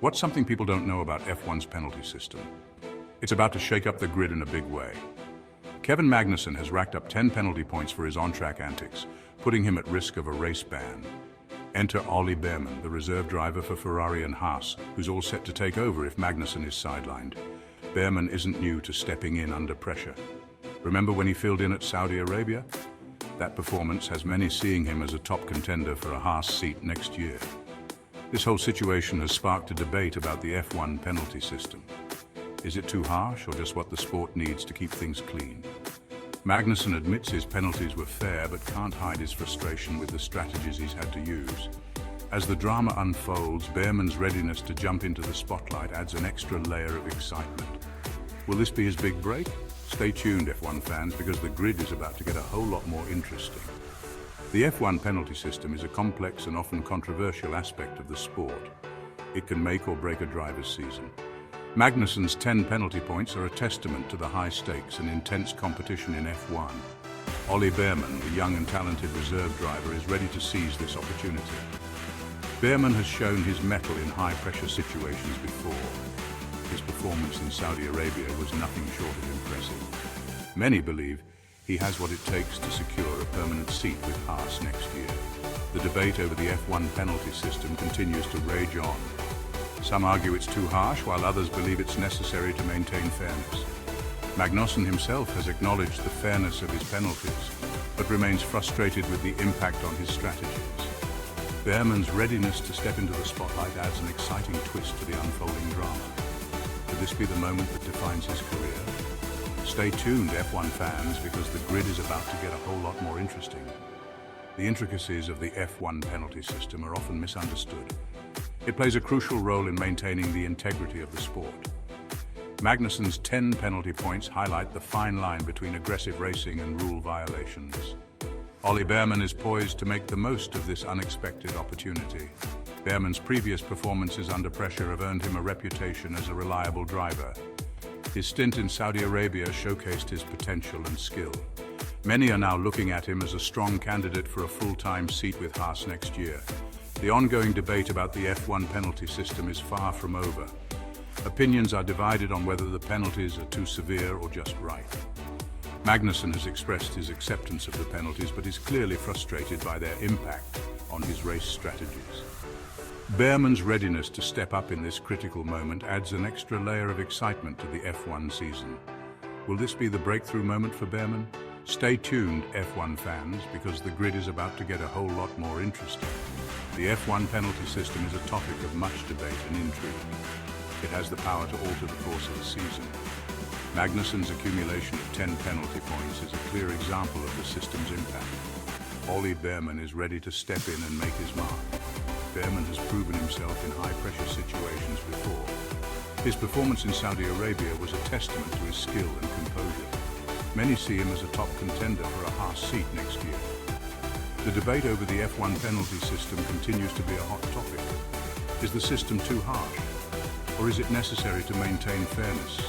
What's something people don't know about F1's penalty system? It's about to shake up the grid in a big way. Kevin Magnussen has racked up 10 penalty points for his on-track antics, putting him at risk of a race ban. Enter Ollie Bearman, the reserve driver for Ferrari and Haas, who's all set to take over if Magnussen is sidelined. Bearman isn't new to stepping in under pressure. Remember when he filled in at Saudi Arabia? That performance has many seeing him as a top contender for a Haas seat next year. This whole situation has sparked a debate about the F1 penalty system. Is it too harsh or just what the sport needs to keep things clean? Magnussen admits his penalties were fair but can't hide his frustration with the strategies he's had to use. As the drama unfolds, Bearman's readiness to jump into the spotlight adds an extra layer of excitement. Will this be his big break? Stay tuned, F1 fans, because the grid is about to get a whole lot more interesting. The F1 penalty system is a complex and often controversial aspect of the sport. It can make or break a driver's season. Magnussen's 10 penalty points are a testament to the high stakes and intense competition in F1. Ollie Bearman, the young and talented reserve driver, is ready to seize this opportunity. Bearman has shown his mettle in high-pressure situations before. His performance in Saudi Arabia was nothing short of impressive. Many believe he has what it takes to secure a permanent seat with Haas next year. The debate over the F1 penalty system continues to rage on. Some argue it's too harsh, while others believe it's necessary to maintain fairness. Magnussen himself has acknowledged the fairness of his penalties, but remains frustrated with the impact on his strategies. Bearman's readiness to step into the spotlight adds an exciting twist to the unfolding drama. Could this be the moment that defines his career? Stay tuned, F1 fans, because the grid is about to get a whole lot more interesting. The intricacies of the F1 penalty system are often misunderstood. It plays a crucial role in maintaining the integrity of the sport. Magnussen's 10 penalty points highlight the fine line between aggressive racing and rule violations. Ollie Bearman is poised to make the most of this unexpected opportunity. Bearman's previous performances under pressure have earned him a reputation as a reliable driver. His stint in Saudi Arabia showcased his potential and skill. Many are now looking at him as a strong candidate for a full-time seat with Haas next year. The ongoing debate about the F1 penalty system is far from over. Opinions are divided on whether the penalties are too severe or just right. Magnussen has expressed his acceptance of the penalties, but is clearly frustrated by their impact on his race strategies. Bearman's readiness to step up in this critical moment adds an extra layer of excitement to the F1 season. Will this be the breakthrough moment for Bearman? Stay tuned, F1 fans, because the grid is about to get a whole lot more interesting. The F1 penalty system is a topic of much debate and intrigue. It has the power to alter the course of the season. Magnussen's accumulation of 10 penalty points is a clear example of the system's impact. Ollie Bearman is ready to step in and make his mark. Bearman has proven himself in high-pressure situations before. His performance in Saudi Arabia was a testament to his skill and composure. Many see him as a top contender for a Haas seat next year. The debate over the F1 penalty system continues to be a hot topic. Is the system too harsh? Or is it necessary to maintain fairness?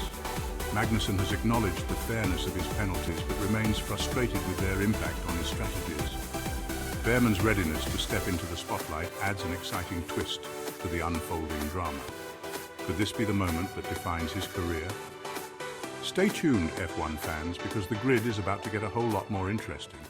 Magnussen has acknowledged the fairness of his penalties, but remains frustrated with their impact on his strategies. Bearman's readiness to step into the spotlight adds an exciting twist to the unfolding drama. Could this be the moment that defines his career? Stay tuned, F1 fans, because the grid is about to get a whole lot more interesting.